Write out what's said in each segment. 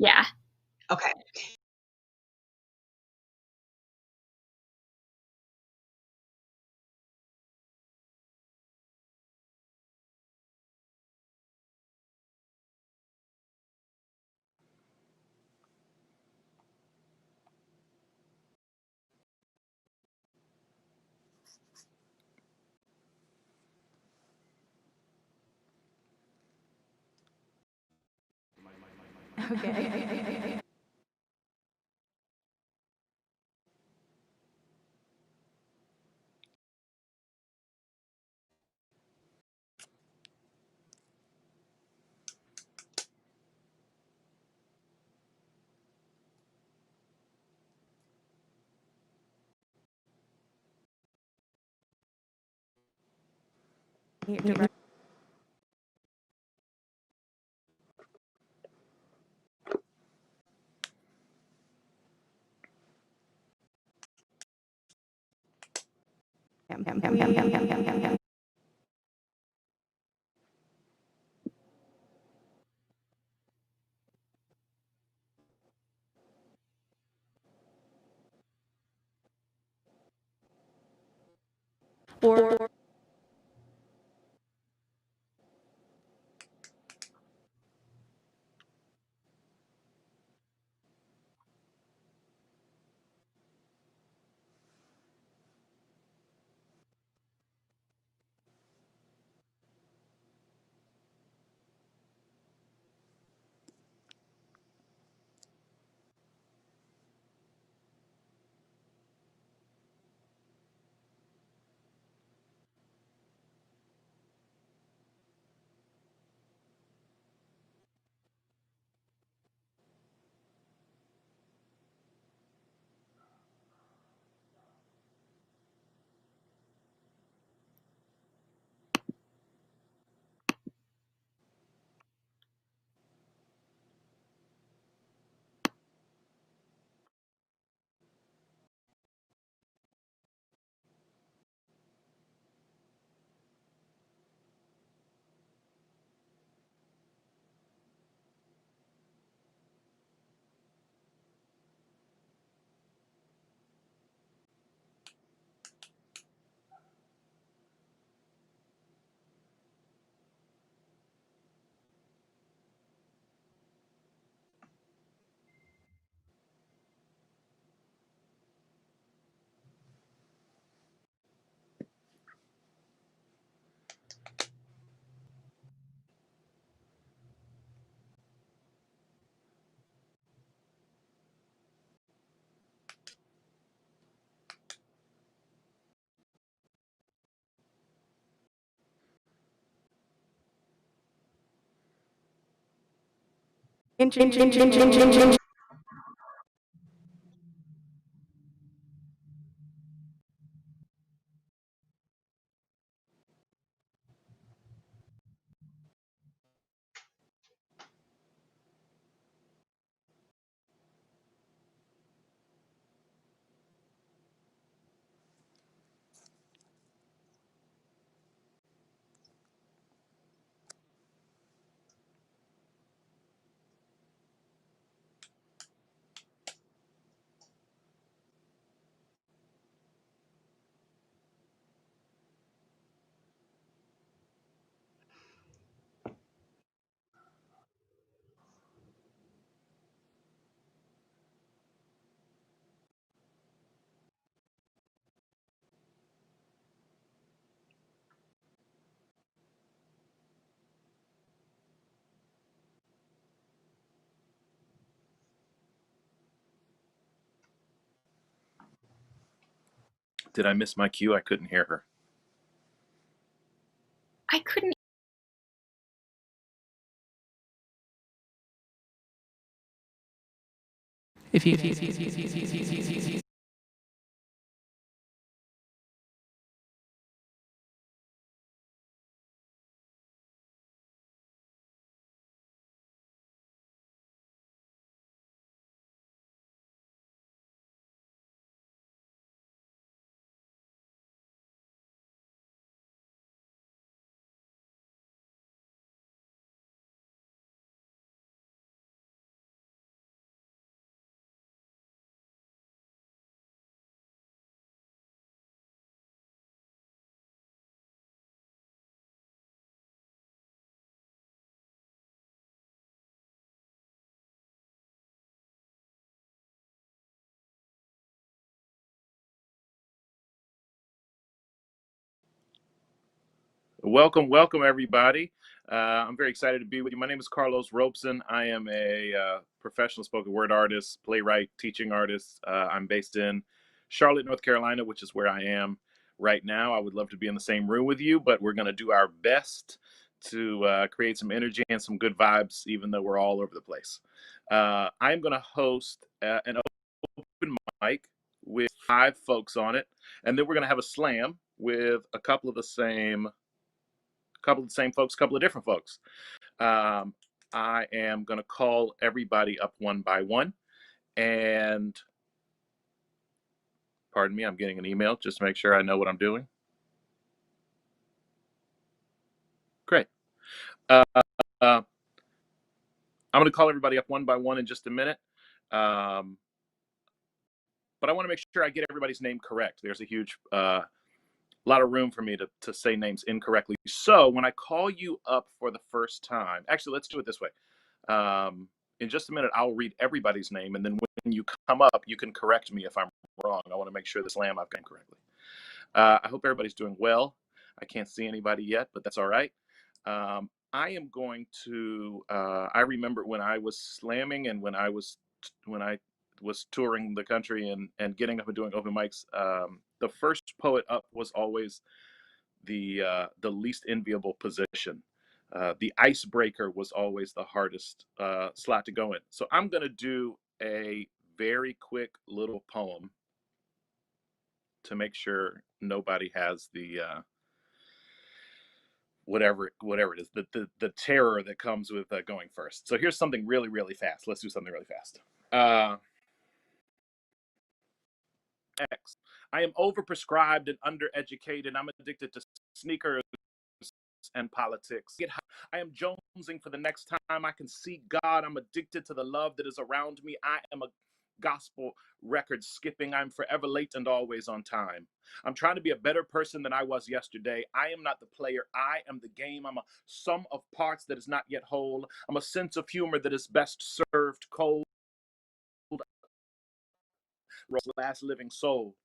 Yeah. Okay. Okay. Or Did I miss my cue? I couldn't hear her. I couldn't if you Welcome, everybody. I'm very excited to be with you. My name is Carlos Robeson. I am a professional spoken word artist, playwright, teaching artist. I'm based in Charlotte, North Carolina, which is where I am right now. I would love to be in the same room with you, but we're going to do our best to create some energy and some good vibes, even though we're all over the place. I'm going to host an open mic with 5 folks on it, and then we're going to have a slam with a couple of the same folks, a couple of different folks. I am going to call everybody up one by one. And pardon me, I'm getting an email just to make sure I know what I'm doing. Great. Uh, uh, I'm going to call everybody up one by one in just a minute. But I want to make sure I get everybody's name correct. There's a huge lot of room for me to say names incorrectly. So when I call you up for the first time, actually, let's do it this way. In just a minute, I'll read everybody's name, and then when you come up, you can correct me if I'm wrong. I want to make sure the slam I've gotten correctly. I hope everybody's doing well. I can't see anybody yet, but that's all right. I am going to. I remember when I was slamming and when I was touring the country and getting up and doing open mics. The first poet up was always the least enviable position. The icebreaker was always the hardest slot to go in. So I'm going to do a very quick little poem to make sure nobody has the whatever it is, the terror that comes with going first. So here's something really fast. Let's do something really fast. X. I am overprescribed and undereducated. I'm addicted to sneakers and politics. I am jonesing for the next time I can see God. I'm addicted to the love that is around me. I am a gospel record skipping. I'm forever late and always on time. I'm trying to be a better person than I was yesterday. I am not the player. I am the game. I'm a sum of parts that is not yet whole. I'm a sense of humor that is best served cold. Last living soul.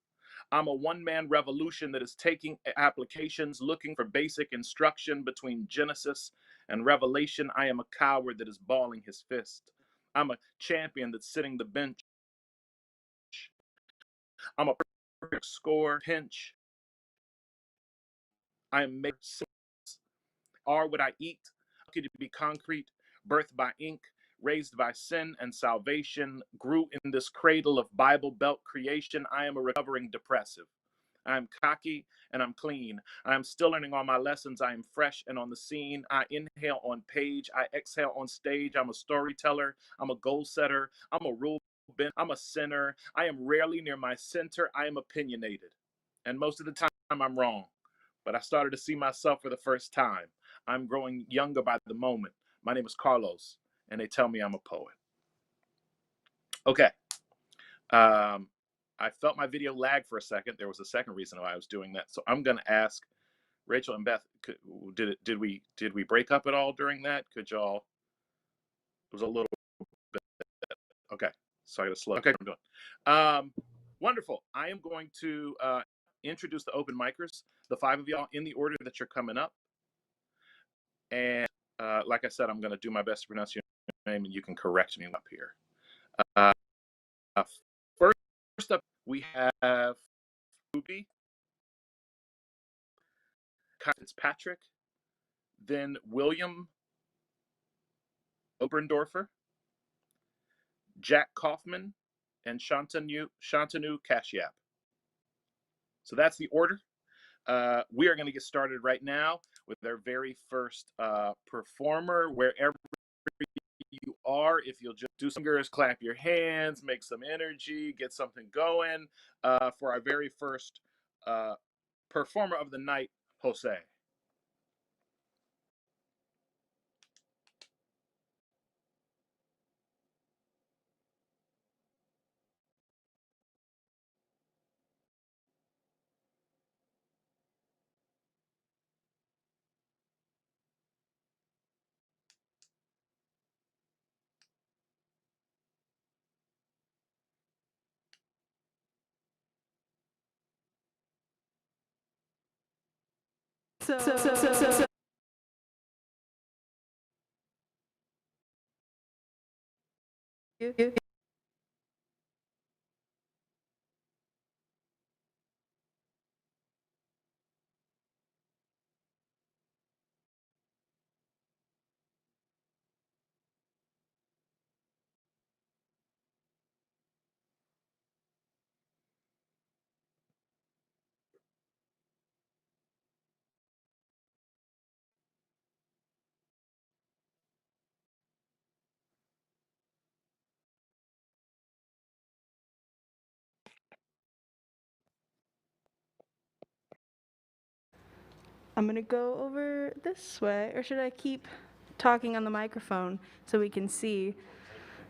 I'm a one-man revolution that is taking applications, looking for basic instruction between Genesis and Revelation. I am a coward that is balling his fist. I'm a champion that's sitting the bench. I'm a perfect score pinch. I am made are what I eat. Could it be concrete, birthed by ink, raised by sin and salvation, grew in this cradle of Bible Belt creation. I am a recovering depressive. I'm cocky and I'm clean. I'm still learning all my lessons. I am fresh and on the scene. I inhale on page. I exhale on stage. I'm a storyteller. I'm a goal setter. I'm a rule bender. I'm a sinner. I am rarely near my center. I am opinionated. And most of the time I'm wrong. But I started to see myself for the first time. I'm growing younger by the moment. My name is Carlos, and they tell me I'm a poet. Okay. I felt my video lag for a second. There was a second reason why I was doing that. So I'm going to ask Rachel and Beth, did we break up at all during that? Could y'all? It was a little bit. Okay. So I got to slow. Okay, I'm doing. Wonderful. I am going to introduce the open micers, the 5 of y'all, in the order that you're coming up. And like I said, I'm going to do my best to pronounce your name, and you can correct me up here. Uh, first up, we have PSUB, Fitzpatrick, then William Oberndorfer, Jack Kaufman, and Shantanu Kashyap. So that's the order. We are going to get started right now with our very first performer. Wherever you are, if you'll just do some fingers, clap your hands, make some energy, get something going for our very first performer of the night, Jose. I'm gonna go over this way, or should I keep talking on the microphone so we can see?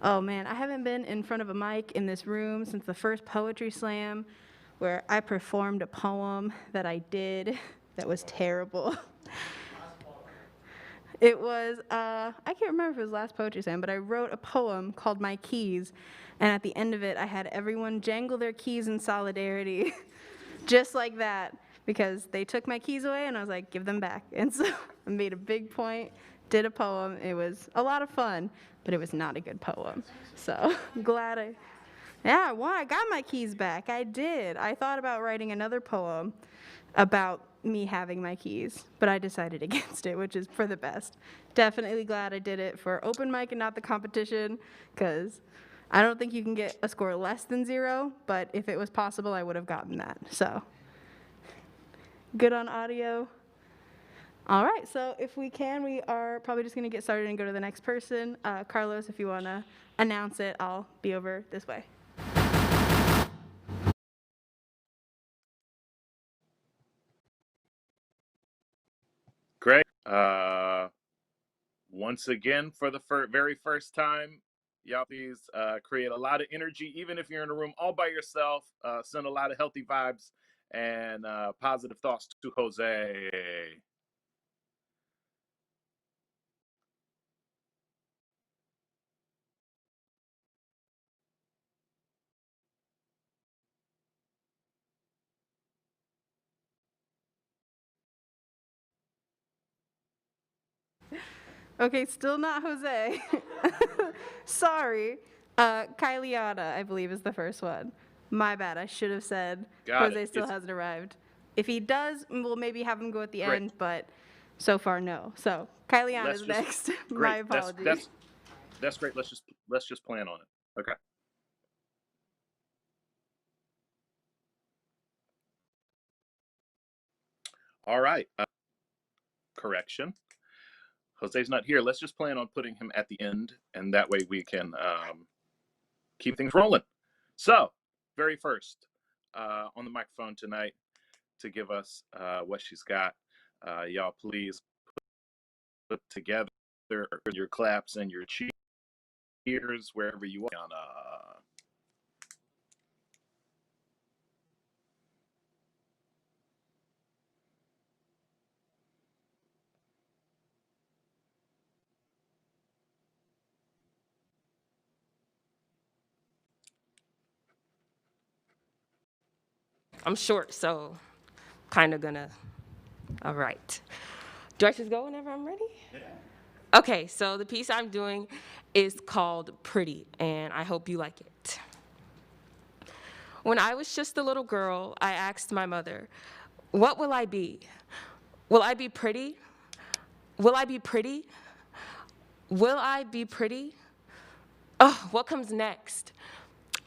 Oh man, I haven't been in front of a mic in this room since the first poetry slam where I performed a poem that I did that was terrible. It was, I can't remember if it was last poetry slam, but I wrote a poem called My Keys, and at the end of it, I had everyone jangle their keys in solidarity, just like that, because they took my keys away, and I was like, give them back. And so I made a big point, did a poem. It was a lot of fun, but it was not a good poem. So I'm glad I won. I got my keys back. I did. I thought about writing another poem about me having my keys, but I decided against it, which is for the best. Definitely glad I did it for open mic and not the competition, because I don't think you can get a score less than 0, but if it was possible, I would have gotten that. So, good on audio. All right, so if we can, we are probably just gonna get started and go to the next person. Carlos, if you wanna announce it, I'll be over this way. Great. Once again, for the very first time, y'all please create a lot of energy, even if you're in a room all by yourself. Send a lot of healthy vibes and positive thoughts to Jose. Okay, still not Jose. Sorry. Kyliana, I believe, is the first one. My bad. I should have said Got Jose it. still hasn't arrived. If he does, we'll maybe have him go at the Great. end, but so far, no. So Kyliana's next. My Great. apologies. That's great. Let's just plan on it. Okay. All right. Correction. Jose's not here. Let's just plan on putting him at the end, and that way we can keep things rolling. So, very first on the microphone tonight to give us what she's got. Y'all, please put together your claps and your cheers wherever you are. I'm short, so kind of gonna. All right. Do I just go whenever I'm ready? Yeah. Okay, so the piece I'm doing is called Pretty, and I hope you like it. When I was just a little girl, I asked my mother, what will I be? Will I be pretty? Will I be pretty? Will I be pretty? Oh, what comes next?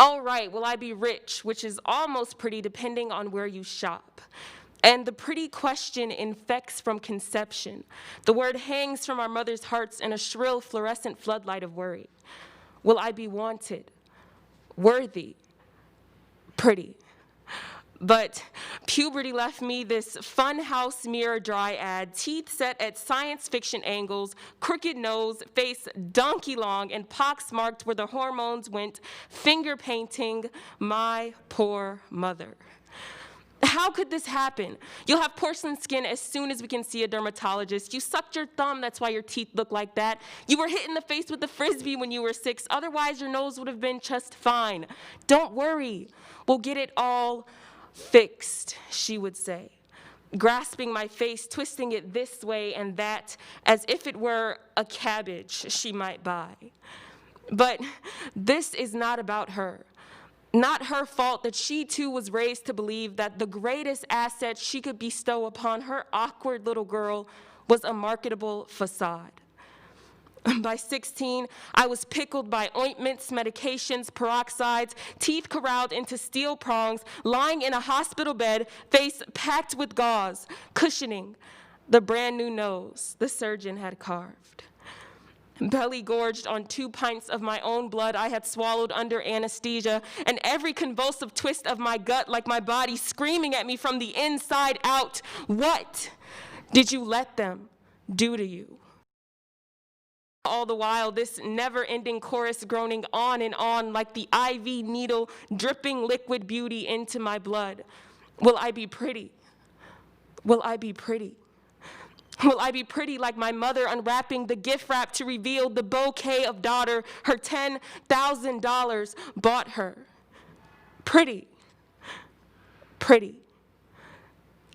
All right, will I be rich, which is almost pretty depending on where you shop. And the pretty question infects from conception. The word hangs from our mother's hearts in a shrill fluorescent floodlight of worry. Will I be wanted, worthy, pretty? But puberty left me this funhouse mirror dryad, teeth set at science fiction angles, crooked nose, face donkey long, and pox-marked where the hormones went, finger painting my poor mother. How could this happen? You'll have porcelain skin as soon as we can see a dermatologist. You sucked your thumb, that's why your teeth look like that. You were hit in the face with a Frisbee when you were 6, otherwise your nose would have been just fine. Don't worry, we'll get it all fixed, she would say. grasping my face, twisting it this way and that, as if it were a cabbage she might buy. But this is not about her. Not her fault that she too was raised to believe that the greatest asset she could bestow upon her awkward little girl was a marketable facade. By 16, I was pickled by ointments, medications, peroxides, teeth corralled into steel prongs, lying in a hospital bed, face packed with gauze, cushioning the brand new nose the surgeon had carved. Belly gorged on 2 pints of my own blood I had swallowed under anesthesia, and every convulsive twist of my gut like my body screaming at me from the inside out, what did you let them do to you? All the while, this never-ending chorus groaning on and on like the IV needle dripping liquid beauty into my blood. Will I be pretty? Will I be pretty? Will I be pretty like my mother unwrapping the gift wrap to reveal the bouquet of daughter her $10,000 bought her? Pretty. Pretty.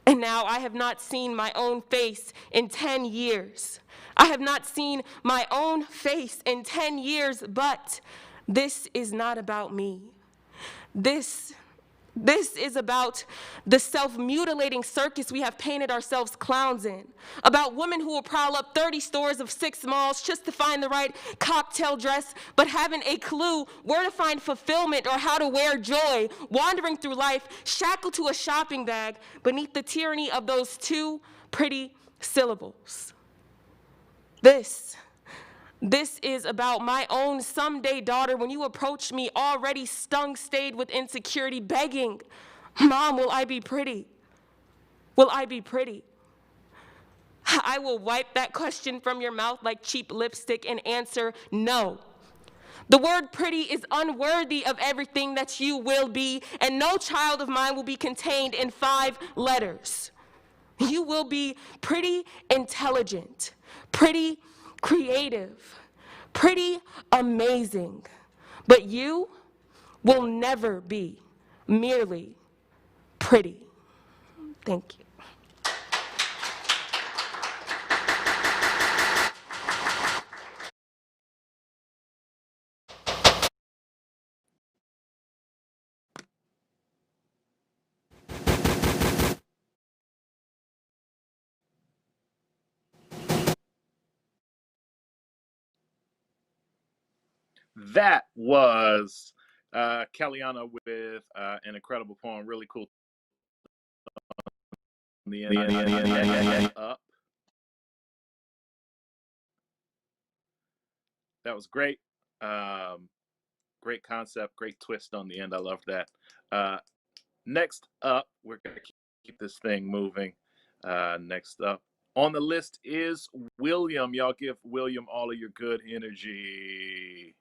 And now I have not seen my own face in 10 years. I have not seen my own face in 10 years, but this is not about me. This is about the self-mutilating circus we have painted ourselves clowns in, about women who will prowl up 30 stores of 6 malls just to find the right cocktail dress, but haven't a clue where to find fulfillment or how to wear joy, wandering through life shackled to a shopping bag beneath the tyranny of those 2 pretty syllables. This is about my own someday daughter when you approach me already stung, stayed with insecurity, begging, Mom, will I be pretty? Will I be pretty? I will wipe that question from your mouth like cheap lipstick and answer no. The word pretty is unworthy of everything that you will be, and no child of mine will be contained in 5 letters. You will be pretty intelligent, pretty creative, pretty amazing, but you will never be merely pretty. Thank you. That was Kellyanna with an incredible poem, really cool. The end, up. That was great. Great concept, great twist on the end. I love that. Next up, we're going to keep this thing moving. Next up on the list is William. Y'all give William all of your good energy.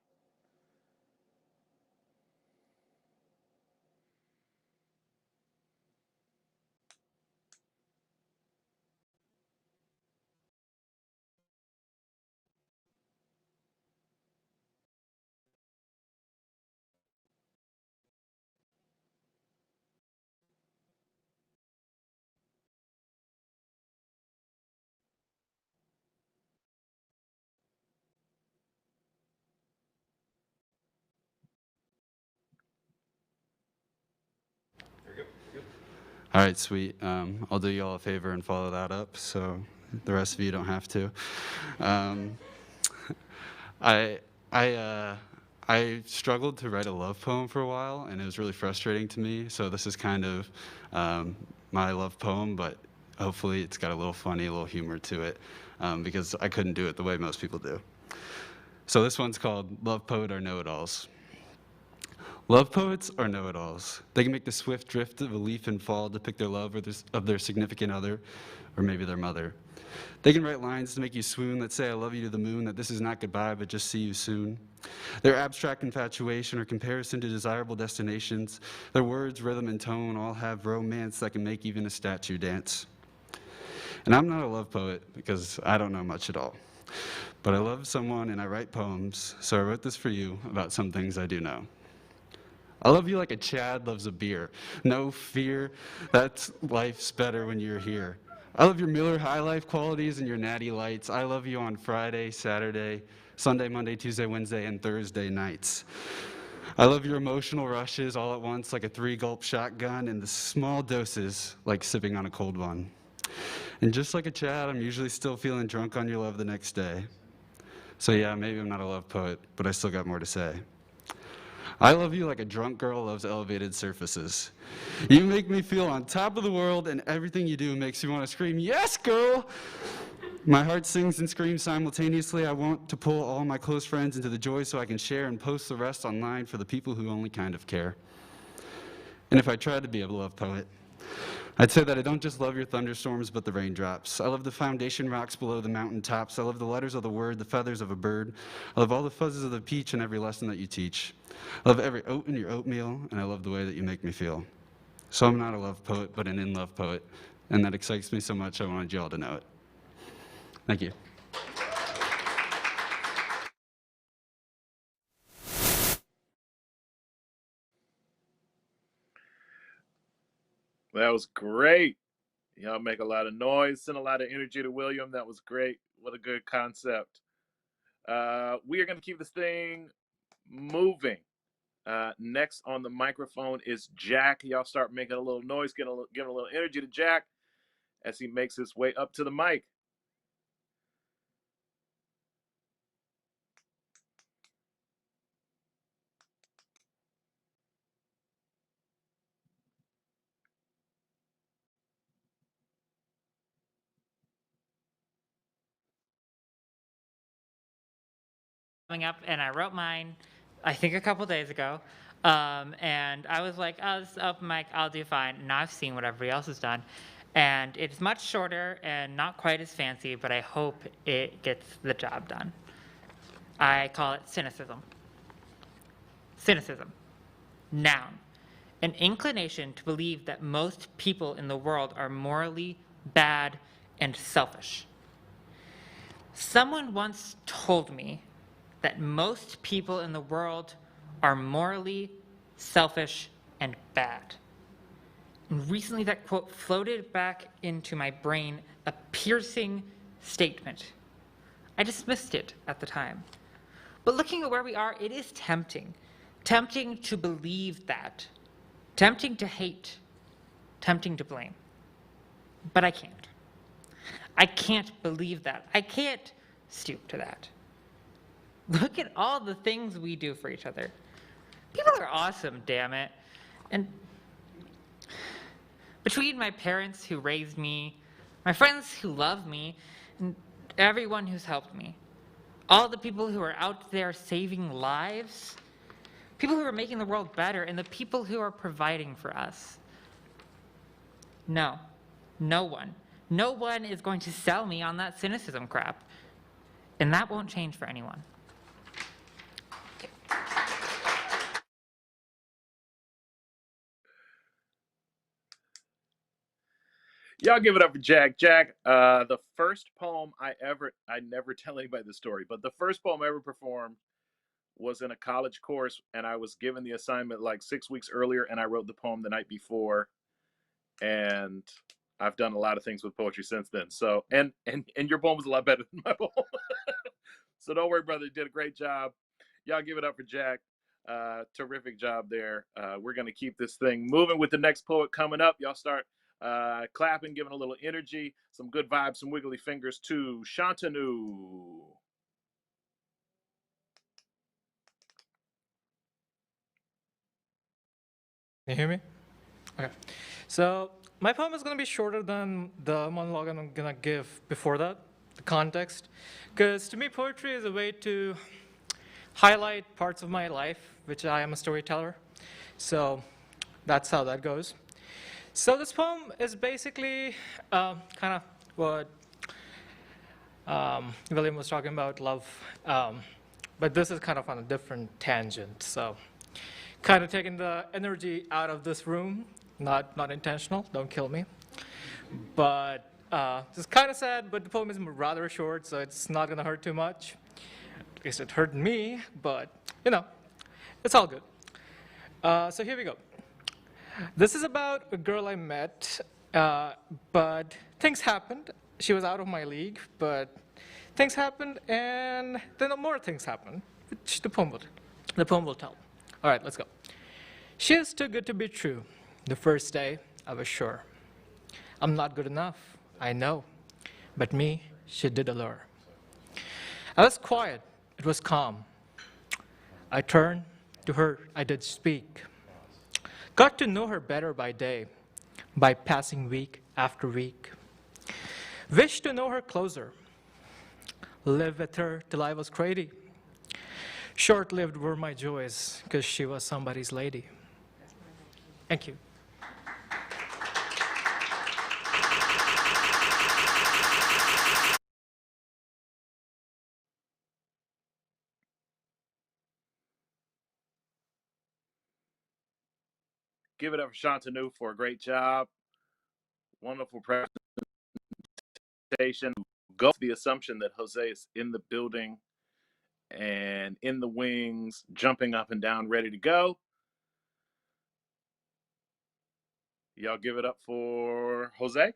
All right, sweet. I'll do you all a favor and follow that up, so the rest of you don't have to. I struggled to write a love poem for a while, and it was really frustrating to me. So this is kind of my love poem, but hopefully it's got a little funny, a little humor to it, because I couldn't do it the way most people do. So this one's called Love Poet or Know-It-Alls. Love poets are know-it-alls. They can make the swift drift of a leaf and fall depict their love of their significant other, or maybe their mother. They can write lines to make you swoon that say I love you to the moon, that this is not goodbye, but just see you soon. Their abstract infatuation or comparison to desirable destinations, their words, rhythm, and tone all have romance that can make even a statue dance. And I'm not a love poet because I don't know much at all. But I love someone and I write poems, so I wrote this for you about some things I do know. I love you like a Chad loves a beer. No fear, that's life's better when you're here. I love your Miller High Life qualities and your Natty Lights. I love you on Friday, Saturday, Sunday, Monday, Tuesday, Wednesday, and Thursday nights. I love your emotional rushes all at once like a 3-gulp shotgun and the small doses like sipping on a cold one. And just like a Chad, I'm usually still feeling drunk on your love the next day. So yeah, maybe I'm not a love poet, but I still got more to say. I love you like a drunk girl loves elevated surfaces. You make me feel on top of the world, and everything you do makes me want to scream, yes, girl! My heart sings and screams simultaneously. I want to pull all my close friends into the joy so I can share and post the rest online for the people who only kind of care. And if I tried to be a love poet, I'd say that I don't just love your thunderstorms, but the raindrops. I love the foundation rocks below the mountaintops. I love the letters of the word, the feathers of a bird. I love all the fuzzes of the peach and every lesson that you teach. I love every oat in your oatmeal, and I love the way that you make me feel. So I'm not a love poet, but an in-love poet, and that excites me so much I wanted you all to know it. Thank you. That was great. Y'all make a lot of noise, send a lot of energy to William. That was great. What a good concept. We are going to keep this thing moving. Next on the microphone is Jack. Y'all start making a little noise, giving a little energy to Jack as he makes his way up to the mic. Coming up, and I wrote mine, I think a couple days ago, and I was like, oh, this is open mic, I'll do fine. Now I've seen what everybody else has done, and it's much shorter and not quite as fancy, but I hope it gets the job done. I call it cynicism. Cynicism. Noun. An inclination to believe that most people in the world are morally bad and selfish. Someone once told me that most people in the world are morally selfish and bad. And recently that quote floated back into my brain, a piercing statement. I dismissed it at the time. But looking at where we are, it is tempting. Tempting to believe that. Tempting to hate. Tempting to blame. But I can't. I can't believe that. I can't stoop to that. Look at all the things we do for each other. People are awesome, damn it. And between my parents who raised me, my friends who love me, and everyone who's helped me, all the people who are out there saving lives, people who are making the world better, and the people who are providing for us. No one is going to sell me on that cynicism crap. And that won't change for anyone. Y'all give it up for Jack. Jack, the first poem I never tell anybody the story, but the first poem I ever performed was in a college course, and I was given the assignment like 6 weeks earlier, and I wrote the poem the night before. And I've done a lot of things with poetry since then. So, and your poem was a lot better than my poem. So don't worry, brother. You did a great job. Y'all give it up for Jack. Terrific job there. We're going to keep this thing moving with the next poet coming up. Y'all start clapping, giving a little energy, some good vibes, some wiggly fingers to Shantanu. Can you hear me? Okay. So my poem is going to be shorter than the monologue I'm going to give before that, the context. Because to me, poetry is a way to highlight parts of my life, which I am a storyteller. So that's how that goes. So this poem is basically kind of what William was talking about, love. But this is kind of on a different tangent. So kind of taking the energy out of this room, not intentional, don't kill me. But it's kind of sad, but the poem is rather short, so it's not going to hurt too much. At least it hurt me, but, you know, it's all good. So here we go. This is about a girl I met, but things happened. She was out of my league, but things happened, and then more things happened, which the poem will tell. All right, let's go. She is too good to be true. The first day, I was sure. I'm not good enough, I know, but me, she did allure. I was quiet, it was calm. I turned to her, I did speak. Got to know her better by day, by passing week after week. Wished to know her closer, live with her till I was crazy. Short-lived were my joys, because she was somebody's lady. Thank you. Give it up for Shantanu for a great job. Wonderful presentation. Go with the assumption that Jose is in the building and in the wings, jumping up and down, ready to go. Y'all give it up for Jose.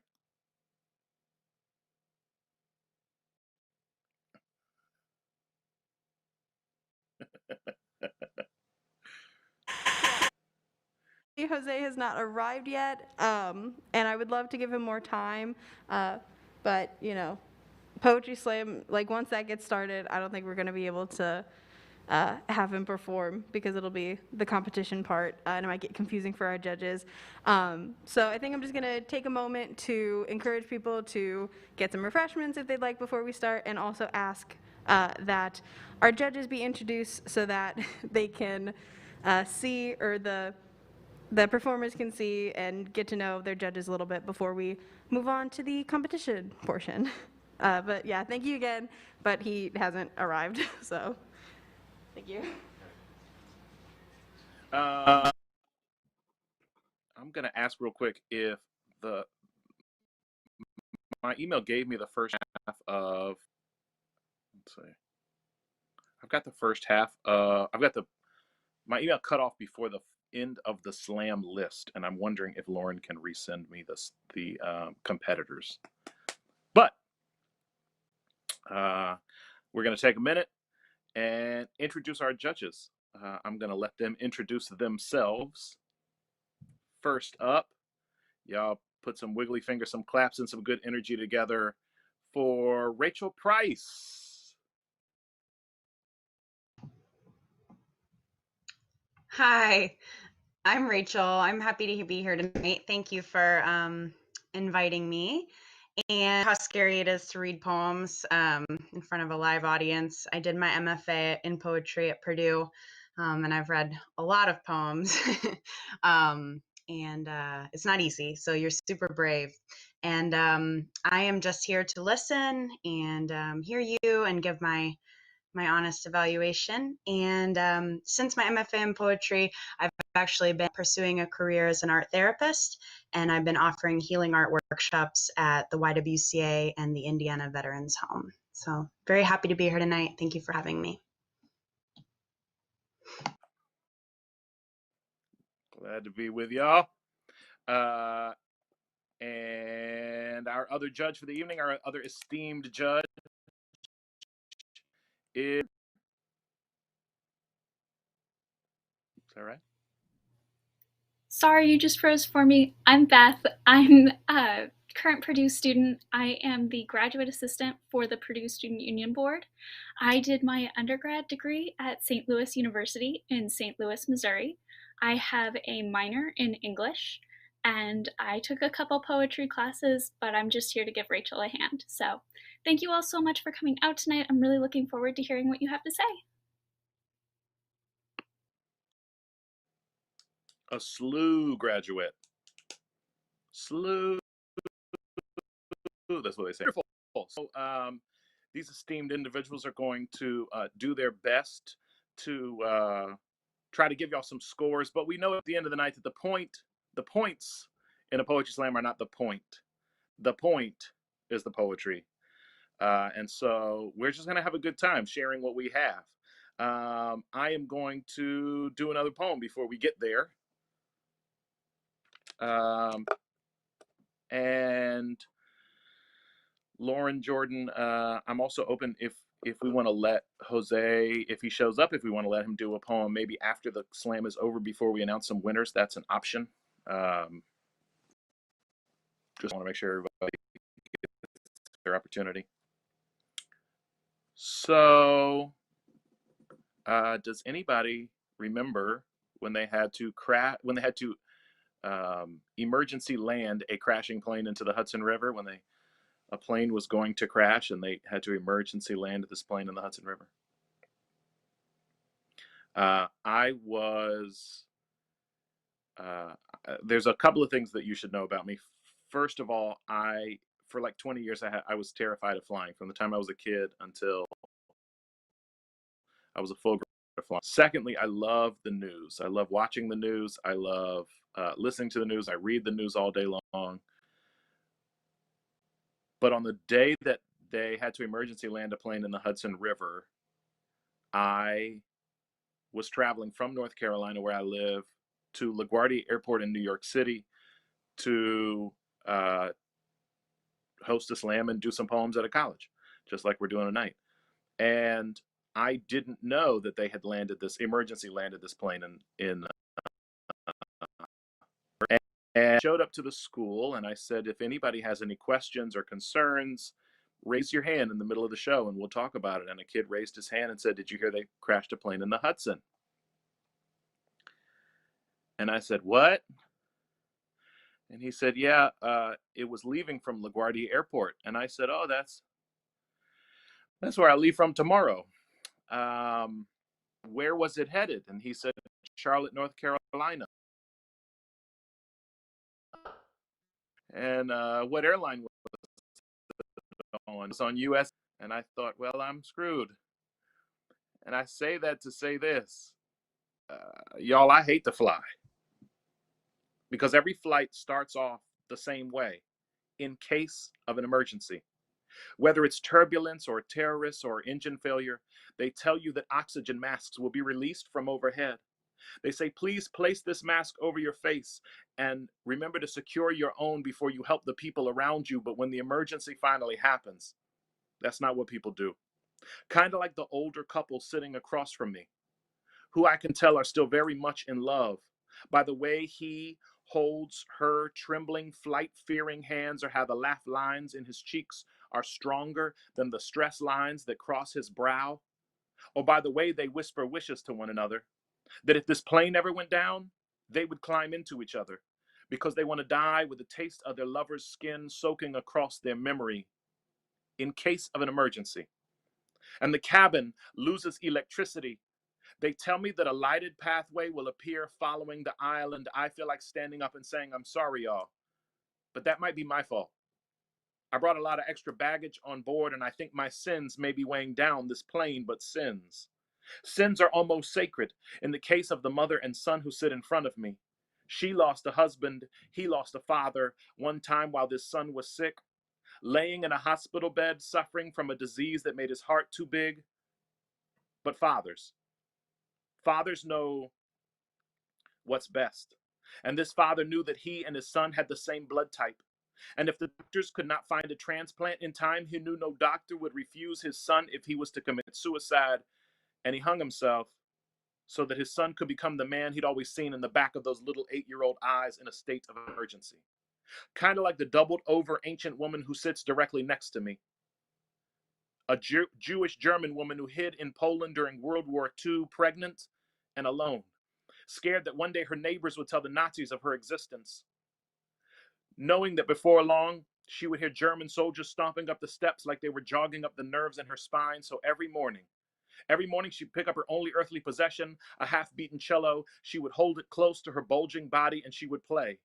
Jose has not arrived yet, and I would love to give him more time, but you know, Poetry Slam, like once that gets started, I don't think we're going to be able to have him perform because it'll be the competition part, and it might get confusing for our judges. So I think I'm just going to take a moment to encourage people to get some refreshments if they'd like before we start, and also ask that our judges be introduced so that they can see, or the performers can see and get to know their judges a little bit before we move on to the competition portion. But yeah, thank you again, but he hasn't arrived, so thank you. I'm going to ask real quick if my email gave me the first half of, let's see, I've got the first half, my email cut off before the end of the slam list, and I'm wondering if Lauren can resend me the competitors. But we're going to take a minute and introduce our judges. I'm going to let them introduce themselves. First up, y'all put some wiggly fingers, some claps, and some good energy together for Rachel Price. Hi, I'm Rachel. I'm happy to be here tonight. Thank you for inviting me. And how scary it is to read poems in front of a live audience. I did my MFA in poetry at Purdue, and I've read a lot of poems. And it's not easy, so you're super brave. And I am just here to listen and hear you and give my honest evaluation. And since my MFA in poetry, I've actually been pursuing a career as an art therapist, and I've been offering healing art workshops at the YWCA and the Indiana Veterans Home. So very happy to be here tonight. Thank you for having me. Glad to be with y'all. And our other judge for the evening, our other esteemed judge is that right? Sorry, you just froze for me. I'm Beth. I'm a current Purdue student. I am the graduate assistant for the Purdue Student Union Board. I did my undergrad degree at St. Louis University in St. Louis, Missouri. I have a minor in English, and I took a couple poetry classes, but I'm just here to give Rachel a hand. So thank you all so much for coming out tonight. I'm really looking forward to hearing what you have to say. A SLU graduate. SLU. That's what they say. Wonderful. So these esteemed individuals are going to do their best to try to give y'all some scores, but we know at the end of the night that the points in a poetry slam are not the point. The point is the poetry. And so we're just going to have a good time sharing what we have. I am going to do another poem before we get there. And Lauren, Jordan, I'm also open if we want to let Jose, if he shows up, if we want to let him do a poem maybe after the slam is over before we announce some winners, that's an option. Just want to make sure everybody gets their opportunity. So, does anybody remember when they had to emergency land a crashing plane into the Hudson River, when a plane was going to crash and they had to emergency land this plane in the Hudson River? There's a couple of things that you should know about me. First of all, for like 20 years, I was terrified of flying from the time I was a kid until I was a full grown flying. Secondly, I love the news. I love watching the news. I love listening to the news. I read the news all day long. But on the day that they had to emergency land a plane in the Hudson River, I was traveling from North Carolina, where I live, to LaGuardia Airport in New York City to host a slam and do some poems at a college, just like we're doing tonight. And I didn't know that they had emergency landed this plane and showed up to the school, and I said, if anybody has any questions or concerns, raise your hand in the middle of the show and we'll talk about it. And a kid raised his hand and said, did you hear they crashed a plane in the Hudson? And I said, what? And he said, yeah, it was leaving from LaGuardia Airport. And I said, oh, that's where I leave from tomorrow. Where was it headed? And he said, Charlotte, North Carolina. And what airline was it on? It was on US. And I thought, well, I'm screwed. And I say that to say this. Y'all, I hate to fly, because every flight starts off the same way: in case of an emergency. Whether it's turbulence or terrorists or engine failure, they tell you that oxygen masks will be released from overhead. They say, please place this mask over your face and remember to secure your own before you help the people around you. But when the emergency finally happens, that's not what people do. Kind of like the older couple sitting across from me, who I can tell are still very much in love by the way he holds her trembling, flight-fearing hands, or how the laugh lines in his cheeks are stronger than the stress lines that cross his brow, or by the way they whisper wishes to one another, that if this plane ever went down, they would climb into each other because they want to die with the taste of their lover's skin soaking across their memory in case of an emergency. And the cabin loses electricity. They tell me that a lighted pathway will appear following the aisle, and I feel like standing up and saying, I'm sorry, y'all, but that might be my fault. I brought a lot of extra baggage on board, and I think my sins may be weighing down this plane, but sins are almost sacred in the case of the mother and son who sit in front of me. She lost a husband, he lost a father, one time while this son was sick, laying in a hospital bed, suffering from a disease that made his heart too big. But fathers know what's best. And this father knew that he and his son had the same blood type. And if the doctors could not find a transplant in time, he knew no doctor would refuse his son if he was to commit suicide. And he hung himself so that his son could become the man he'd always seen in the back of those little 8-year-old eyes in a state of emergency. Kind of like the doubled over ancient woman who sits directly next to me. A Jewish German woman who hid in Poland during World War II, pregnant and alone, scared that one day her neighbors would tell the Nazis of her existence, knowing that before long she would hear German soldiers stomping up the steps like they were jogging up the nerves in her spine. So every morning she'd pick up her only earthly possession, a half-beaten cello. She would hold it close to her bulging body and she would play.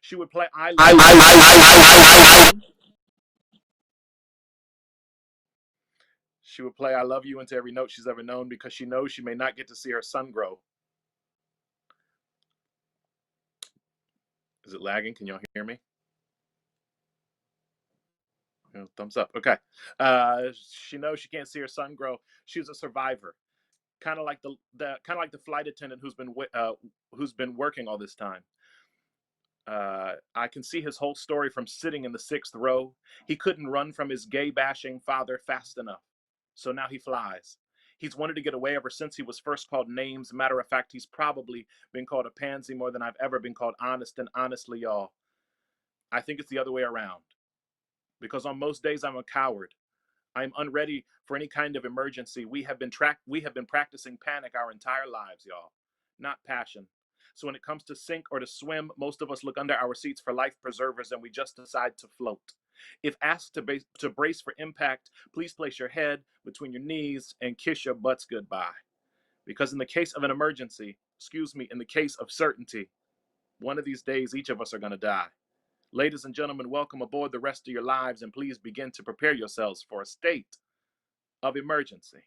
She would play I Love You. She would play I Love You into every note she's ever known, because she knows she may not get to see her son grow. Is it lagging? Can y'all hear me? Thumbs up. Okay. She knows she can't see her son grow. She's a survivor. kind of like the flight attendant who's been working all this time. I can see his whole story from sitting in the 6th row. He couldn't run from his gay bashing father fast enough, so now he flies. He's wanted to get away ever since he was first called names. Matter of fact, he's probably been called a pansy more than I've ever been called honest. And honestly, y'all, I think it's the other way around. Because on most days I'm a coward. I'm unready for any kind of emergency. We have been practicing panic our entire lives, y'all, not passion. So when it comes to sink or to swim, most of us look under our seats for life preservers and we just decide to float. If asked to brace for impact, please place your head between your knees and kiss your butts goodbye. Because in the case of an emergency, in the case of certainty, one of these days each of us are going to die. Ladies and gentlemen, welcome aboard the rest of your lives, and please begin to prepare yourselves for a state of emergency.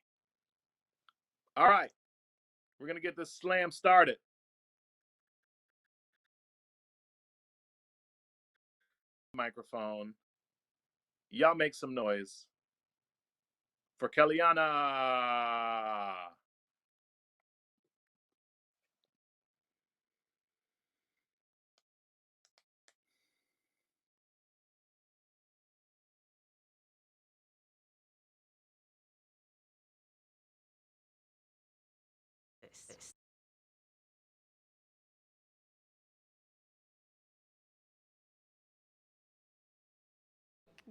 All right, we're going to get this slam started. Microphone. Y'all make some noise for Kellyanna.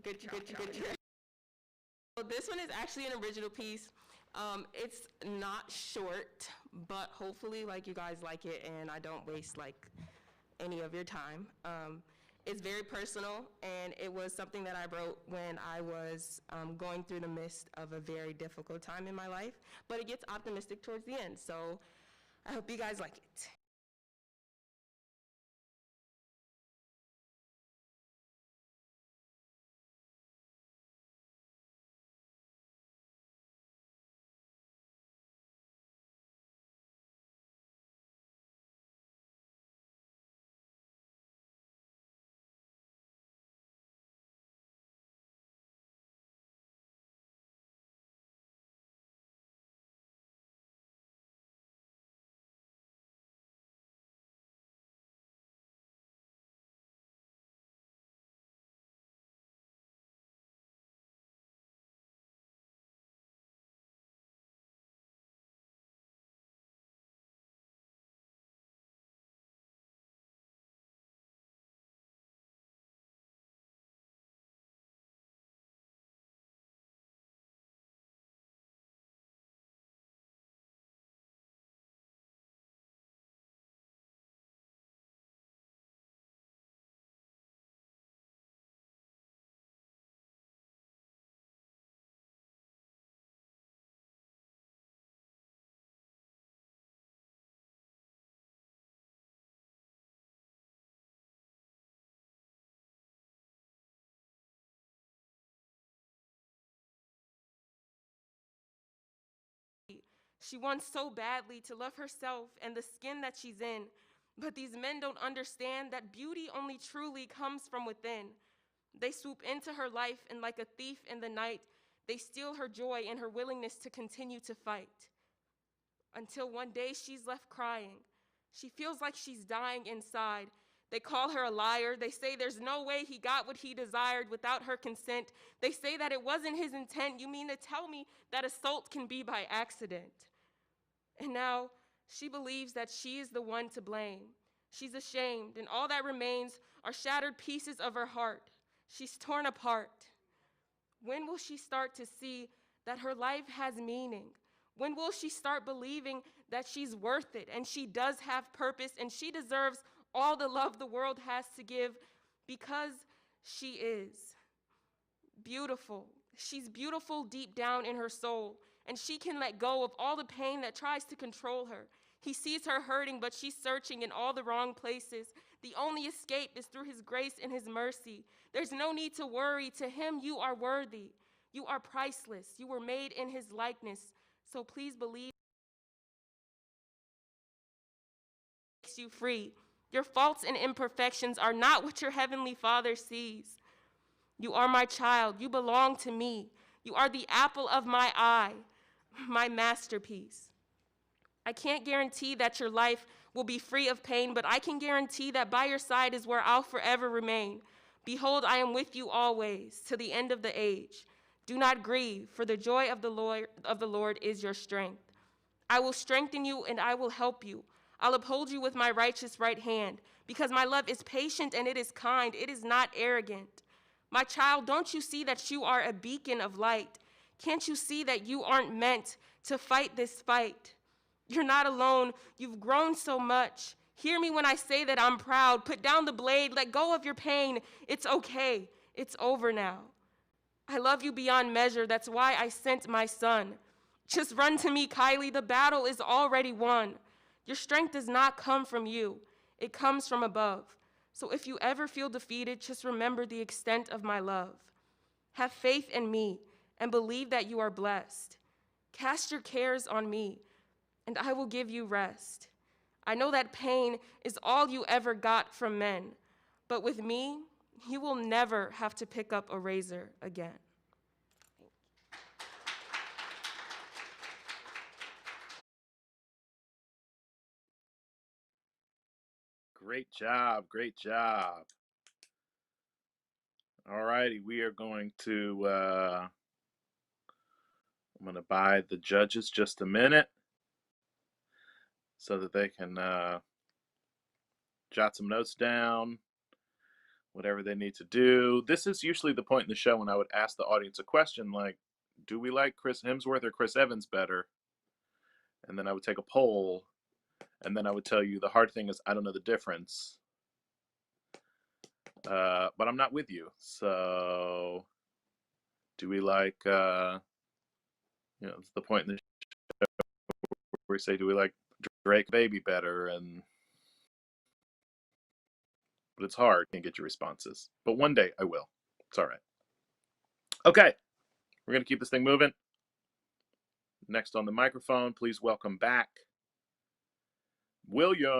Good job. So this one is actually an original piece. It's not short, but hopefully like you guys like it and I don't waste like any of your time. It's very personal, and it was something that I wrote when I was going through the midst of a very difficult time in my life, but it gets optimistic towards the end, so I hope you guys like it. She wants so badly to love herself and the skin that she's in, but these men don't understand that beauty only truly comes from within. They swoop into her life, and like a thief in the night, they steal her joy and her willingness to continue to fight. Until one day she's left crying. She feels like she's dying inside. They call her a liar. They say there's no way he got what he desired without her consent. They say that it wasn't his intent. You mean to tell me that assault can be by accident? And now she believes that she is the one to blame. She's ashamed, and all that remains are shattered pieces of her heart. She's torn apart. When will she start to see that her life has meaning? When will she start believing that she's worth it and she does have purpose and she deserves all the love the world has to give because she is beautiful. She's beautiful deep down in her soul, and she can let go of all the pain that tries to control her. He sees her hurting, but she's searching in all the wrong places. The only escape is through his grace and his mercy. There's no need to worry. To him, you are worthy. You are priceless. You were made in his likeness. So please believe makes you free. Your faults and imperfections are not what your heavenly Father sees. You are my child. You belong to me. You are the apple of my eye, my masterpiece. I can't guarantee that your life will be free of pain, but I can guarantee that by your side is where I'll forever remain. Behold, I am with you always, to the end of the age. Do not grieve, for the joy of the Lord is your strength. I will strengthen you and I will help you. I'll uphold you with my righteous right hand, because my love is patient and it is kind. It is not arrogant. My child, don't you see that you are a beacon of light? Can't you see that you aren't meant to fight this fight? You're not alone. You've grown so much. Hear me when I say that I'm proud. Put down the blade. Let go of your pain. It's okay. It's over now. I love you beyond measure. That's why I sent my son. Just run to me, Kylie. The battle is already won. Your strength does not come from you. It comes from above. So if you ever feel defeated, just remember the extent of my love. Have faith in me and believe that you are blessed. Cast your cares on me, and I will give you rest. I know that pain is all you ever got from men, but with me, you will never have to pick up a razor again. Great job. Great job. All righty. We are going to, I'm going to buy the judges just a minute so that they can jot some notes down, whatever they need to do. This is usually the point in the show when I would ask the audience a question like, do we like Chris Hemsworth or Chris Evans better? And then I would take a poll, and then I would tell you the hard thing is I don't know the difference. But I'm not with you. So do we like, it's the point in the show where we say, do we like Drake Baby better? But it's hard. Can't get your responses. But one day I will. It's all right. Okay. We're going to keep this thing moving. Next on the microphone, please welcome back William.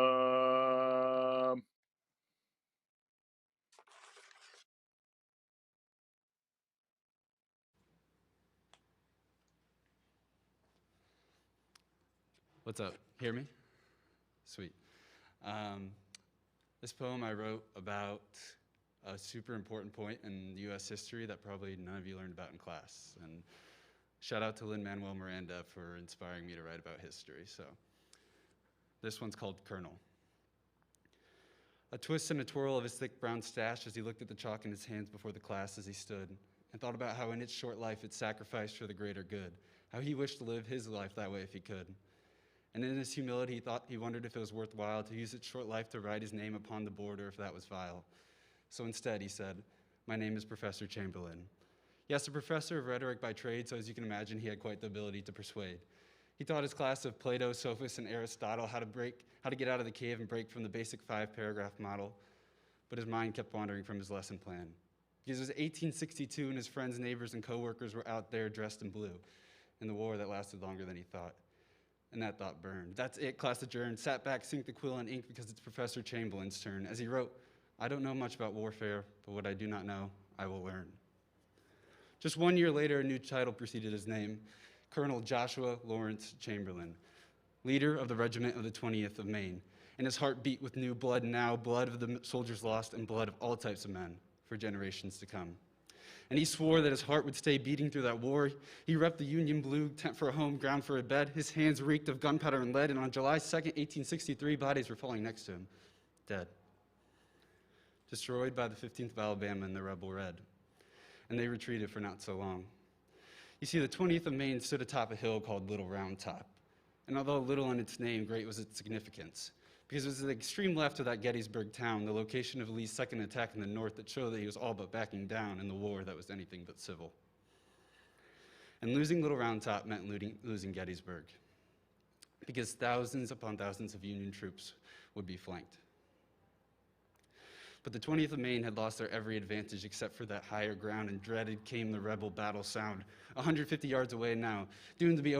What's up? Hear me? Sweet. This poem I wrote about a super important point in U.S. history that probably none of you learned about in class. And shout out to Lin-Manuel Miranda for inspiring me to write about history. So this one's called Colonel. A twist and a twirl of his thick brown stash as he looked at the chalk in his hands before the class as he stood, and thought about how in its short life it sacrificed for the greater good, how he wished to live his life that way if he could. And in his humility, he wondered if it was worthwhile to use its short life to write his name upon the board or if that was vile. So instead, he said, "My name is Professor Chamberlain." Yes, a professor of rhetoric by trade, so as you can imagine, he had quite the ability to persuade. He taught his class of Plato, Sophus, and Aristotle how to get out of the cave and break from the basic 5-paragraph model, but his mind kept wandering from his lesson plan. Because it was 1862 and his friends, neighbors, and coworkers were out there dressed in blue in the war that lasted longer than he thought. And that thought burned. That's it, class adjourned. Sat back, synced the quill and ink because it's Professor Chamberlain's turn. As he wrote, "I don't know much about warfare, but what I do not know, I will learn." Just 1 year later, a new title preceded his name, Colonel Joshua Lawrence Chamberlain, leader of the regiment of the 20th of Maine. And his heart beat with new blood now, blood of the soldiers lost and blood of all types of men for generations to come. And he swore that his heart would stay beating through that war. He repped the Union blue, tent for a home, ground for a bed. His hands reeked of gunpowder and lead, and on July 2nd, 1863, bodies were falling next to him, dead. Destroyed by the 15th of Alabama and the Rebel Red. And they retreated for not so long. You see, the 20th of Maine stood atop a hill called Little Round Top. And although little in its name, great was its significance. Because it was the extreme left of that Gettysburg town, the location of Lee's second attack in the north that showed that he was all but backing down in the war that was anything but civil. And losing Little Round Top meant losing Gettysburg, because thousands upon thousands of Union troops would be flanked. But the 20th of Maine had lost their every advantage except for that higher ground, and dreaded came the rebel battle sound. 150 yards away now, doomed to be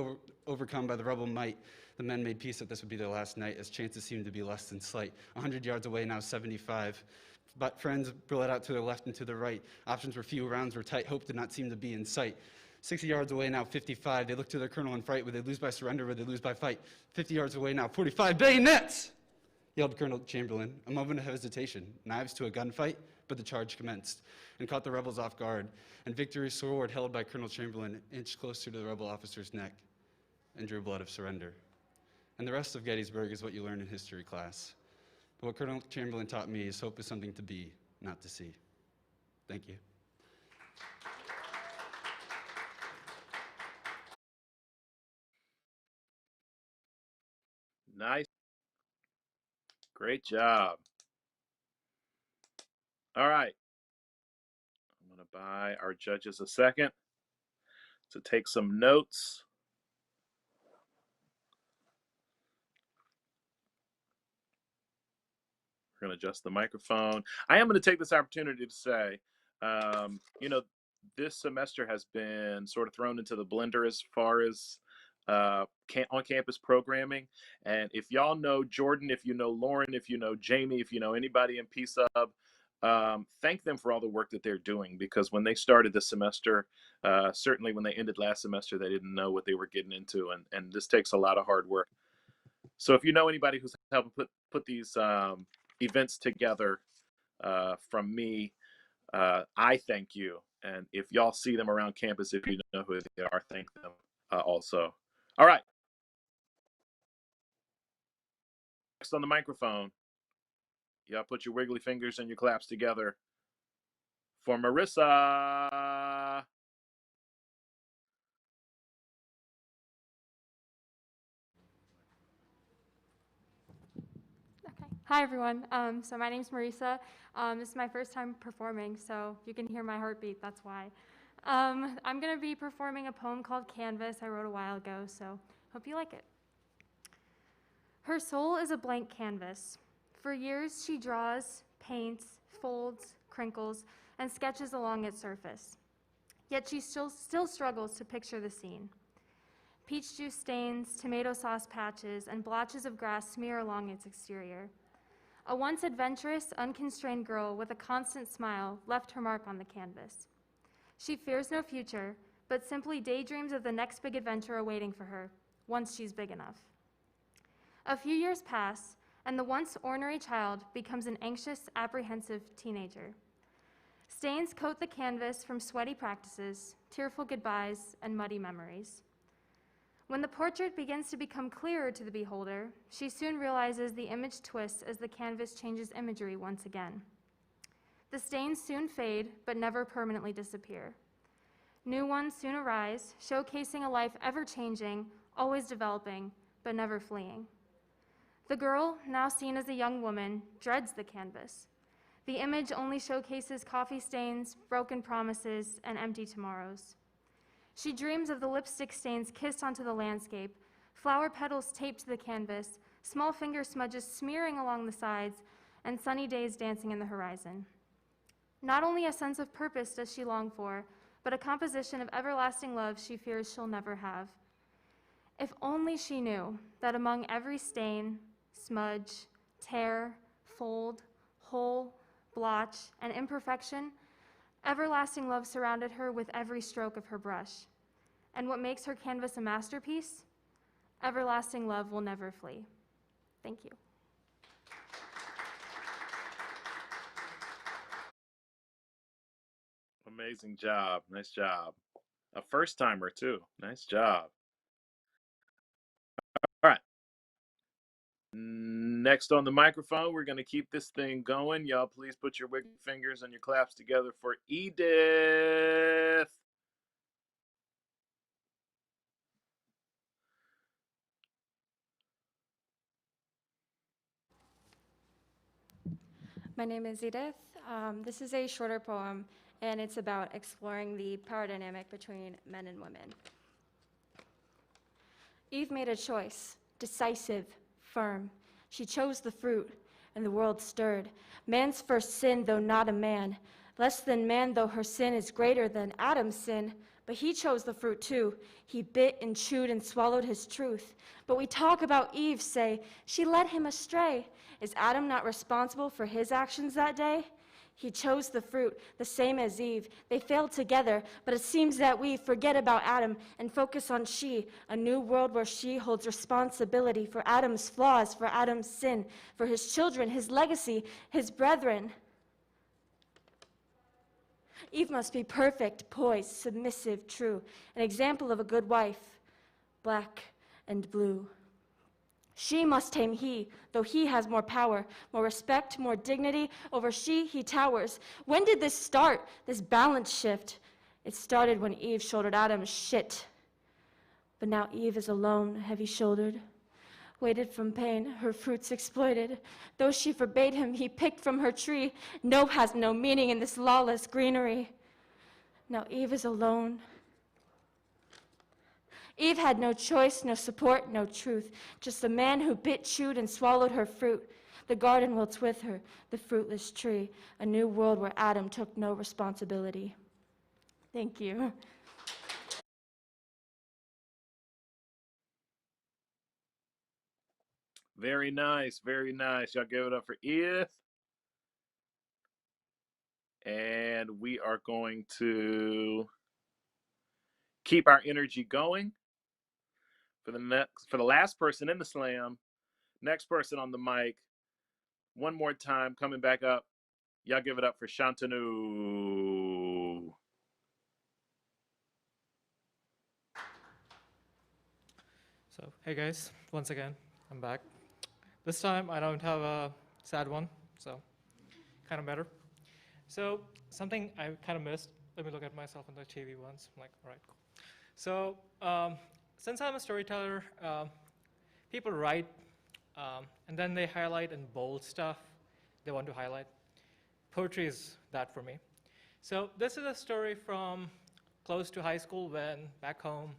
overcome by the rebel might, the men made peace that this would be their last night, as chances seemed to be less than slight. 100 yards away now, 75. But friends bled out to their left and to the right. Options were few, rounds were tight, hope did not seem to be in sight. 60 yards away now, 55. They look to their colonel in fright. Would they lose by surrender? Would they lose by fight? 50 yards away now, 45. Bayonets! Yelled Colonel Chamberlain. A moment of hesitation, knives to a gunfight, but the charge commenced and caught the rebels off guard. And victory's sword, held by Colonel Chamberlain, inched closer to the rebel officer's neck and drew blood of surrender. And the rest of Gettysburg is what you learn in history class. But what Colonel Chamberlain taught me is hope is something to be, not to see. Thank you. Nice. Great job. All right. I'm going to buy our judges a second to take some notes. We're going to adjust the microphone. I am going to take this opportunity to say, you know, this semester has been sort of thrown into the blender as far as on-campus programming. And if y'all know Jordan, if you know Lauren, if you know Jamie, if you know anybody in PSUB, thank them for all the work that they're doing, because when they started this semester, certainly when they ended last semester, they didn't know what they were getting into. And this takes a lot of hard work. So if you know anybody who's helping put these events together from me, I thank you. And if y'all see them around campus, if you know who they are, thank them also. All right. Next on the microphone, y'all put your wiggly fingers and your claps together for Marissa. Okay. Hi, everyone. So my name's Marisa. This is my first time performing, so you can hear my heartbeat, that's why. I'm going to be performing a poem called Canvas I wrote a while ago, so hope you like it. Her soul is a blank canvas. For years, she draws, paints, folds, crinkles, and sketches along its surface. Yet she still struggles to picture the scene. Peach juice stains, tomato sauce patches, and blotches of grass smear along its exterior. A once adventurous, unconstrained girl with a constant smile left her mark on the canvas. She fears no future, but simply daydreams of the next big adventure awaiting for her, once she's big enough. A few years pass, and the once ornery child becomes an anxious, apprehensive teenager. Stains coat the canvas from sweaty practices, tearful goodbyes, and muddy memories. When the portrait begins to become clearer to the beholder, she soon realizes the image twists as the canvas changes imagery once again. The stains soon fade, but never permanently disappear. New ones soon arise, showcasing a life ever-changing, always developing, but never fleeing. The girl, now seen as a young woman, dreads the canvas. The image only showcases coffee stains, broken promises, and empty tomorrows. She dreams of the lipstick stains kissed onto the landscape, flower petals taped to the canvas, small finger smudges smearing along the sides, and sunny days dancing in the horizon. Not only a sense of purpose does she long for, but a composition of everlasting love she fears she'll never have. If only she knew that among every stain, smudge, tear, fold, hole, blotch, and imperfection, everlasting love surrounded her with every stroke of her brush. And what makes her canvas a masterpiece? Everlasting love will never flee. Thank you. Amazing job. Nice job. A first timer, too. Nice job. All right. Next on the microphone, we're going to keep this thing going. Y'all, please put your wiggly fingers and your claps together for Edith. My name is Edith. This is a shorter poem, and it's about exploring the power dynamic between men and women. Eve made a choice, decisive, firm. She chose the fruit, and the world stirred. Man's first sin, though not a man. Less than man, though her sin is greater than Adam's sin. But he chose the fruit too. He bit and chewed and swallowed his truth. But we talk about Eve, say, she led him astray. Is Adam not responsible for his actions that day? He chose the fruit, the same as Eve. They failed together, but it seems that we forget about Adam and focus on she, a new world where she holds responsibility for Adam's flaws, for Adam's sin, for his children, his legacy, his brethren. Eve must be perfect, poised, submissive, true, an example of a good wife, black and blue. She must tame he, though he has more power, more respect, more dignity. Over she, he towers. When did this start, this balance shift? It started when Eve shouldered Adam's shit. But now Eve is alone, heavy-shouldered, weighted from pain, her fruits exploited. Though she forbade him, he picked from her tree. No has no meaning in this lawless greenery. Now Eve is alone. Eve had no choice, no support, no truth, just a man who bit, chewed, and swallowed her fruit. The garden wilts with her, the fruitless tree, a new world where Adam took no responsibility. Thank you. Very nice, very nice. Y'all give it up for Edith. And we are going to keep our energy going. For the last person in the slam, next person on the mic, one more time, coming back up. Y'all give it up for Shantanu. So, hey guys, once again, I'm back. This time I don't have a sad one, so kind of better. So, something I kind of missed. Let me look at myself in the TV once. I'm like, all right, cool. So, since I'm a storyteller, people write, and then they highlight and bold stuff they want to highlight. Poetry is that for me. So this is a story from close to high school when, back home,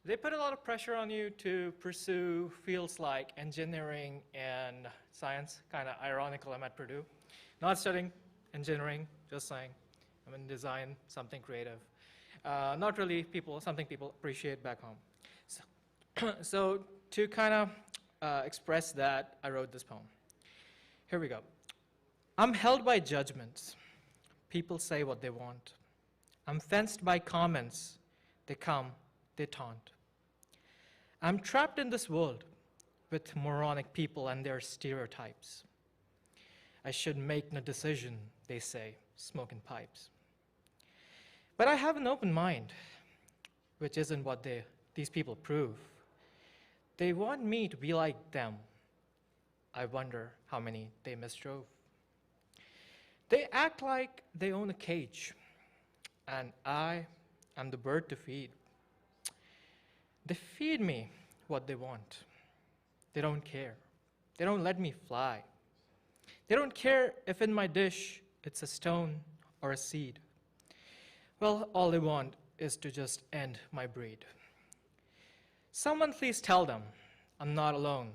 they put a lot of pressure on you to pursue fields like engineering and science. Kind of ironical, I'm at Purdue. Not studying engineering, just saying I'm in design, something creative. Not really something people appreciate back home. So to kind of express that, I wrote this poem. Here we go. I'm held by judgments. People say what they want. I'm fenced by comments. They come, they taunt. I'm trapped in this world with moronic people and their stereotypes. I should make no decision, they say, smoking pipes. But I have an open mind, which isn't what these people prove. They want me to be like them. I wonder how many they misdrove. They act like they own a cage, and I am the bird to feed. They feed me what they want. They don't care. They don't let me fly. They don't care if in my dish it's a stone or a seed. Well, all they want is to just end my breed. Someone please tell them I'm not alone.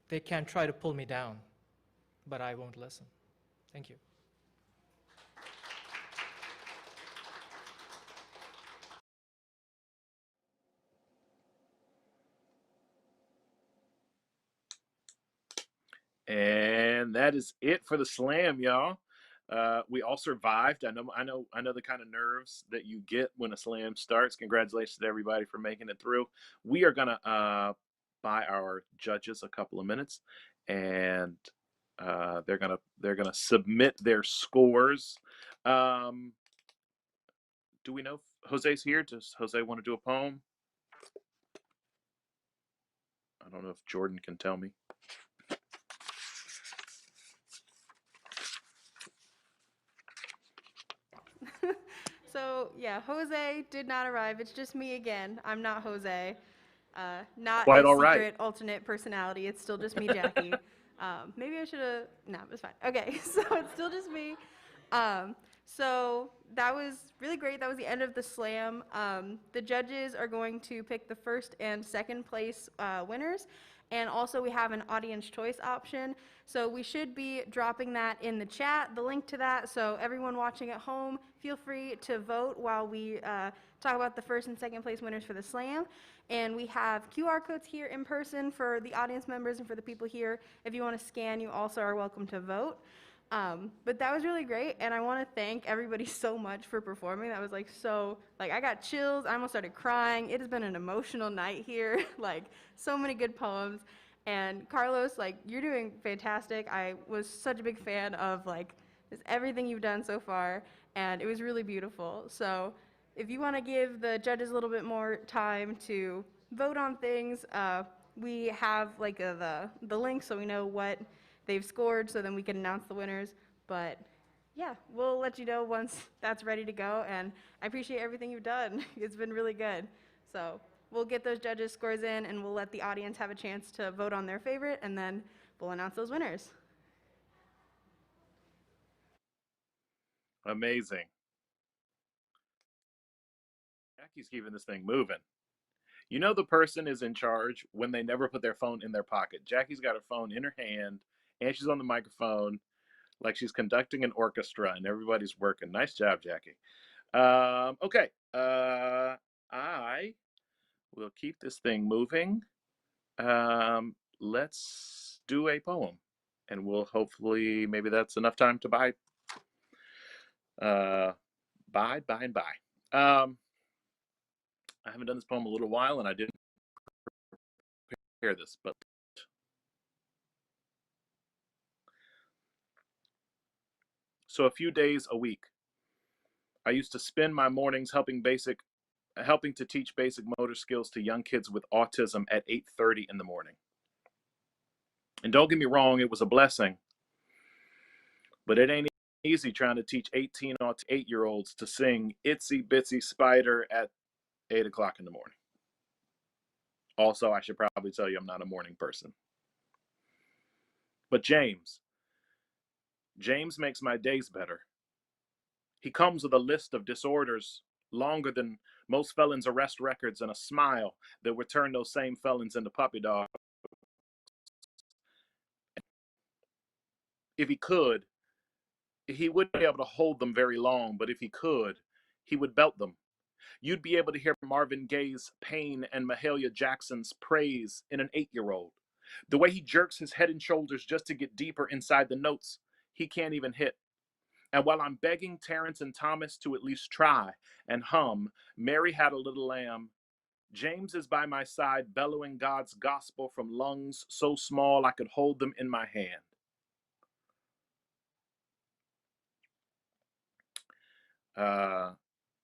They can try to pull me down, but I won't listen. Thank you. And that is it for the slam, y'all. We all survived. I know the kind of nerves that you get when a slam starts. Congratulations to everybody for making it through. We are gonna buy our judges a couple of minutes, and they're gonna submit their scores. Do we know if Jose's here? Does Jose want to do a poem? I don't know if Jordan can tell me. So yeah, Jose did not arrive. It's just me again. I'm not Jose. Not Quite a all right. secret alternate personality. It's still just me, Jackie. Maybe I should have. No, it's fine. Okay, so it's still just me. So that was really great. That was the end of the slam. The judges are going to pick the first and second place winners. And also we have an audience choice option. So we should be dropping that in the chat, the link to that. So everyone watching at home, feel free to vote while we talk about the first and second place winners for the slam. And we have QR codes here in person for the audience members and for the people here. If you want to scan, you also are welcome to vote. But that was really great, and I want to thank everybody so much for performing. That was like so, like I got chills. I almost started crying. It has been an emotional night here. Like so many good poems. And Carlos, like you're doing fantastic. I was such a big fan of like just everything you've done so far, and it was really beautiful. So if you want to give the judges a little bit more time to vote on things, we have like the link so we know what they've scored, so then we can announce the winners. But yeah, we'll let you know once that's ready to go. And I appreciate everything you've done. It's been really good. So we'll get those judges' scores in, and we'll let the audience have a chance to vote on their favorite, and then we'll announce those winners. Amazing. Jackie's keeping this thing moving. You know the person is in charge when they never put their phone in their pocket. Jackie's got her phone in her hand, and she's on the microphone like she's conducting an orchestra, and everybody's working. Nice job, Jackie. Okay. I will keep this thing moving. Let's do a poem, and we'll hopefully, maybe that's enough time to buy and buy. I haven't done this poem a little while, and I didn't prepare this, but so a few days a week, I used to spend my mornings helping to teach basic motor skills to young kids with autism at 8:30 in the morning. And don't get me wrong, it was a blessing, but it ain't easy trying to teach 18 or 8-year-olds to sing Itsy Bitsy Spider at 8 o'clock in the morning. Also, I should probably tell you I'm not a morning person. But James makes my days better. He comes with a list of disorders longer than most felons' arrest records and a smile that would turn those same felons into puppy dogs. If he could, he wouldn't be able to hold them very long, but if he could, he would belt them. You'd be able to hear Marvin Gaye's pain and Mahalia Jackson's praise in an 8-year-old. The way he jerks his head and shoulders just to get deeper inside the notes he can't even hit. And while I'm begging Terrence and Thomas to at least try and hum Mary Had a Little Lamb, James is by my side bellowing God's gospel from lungs so small I could hold them in my hand.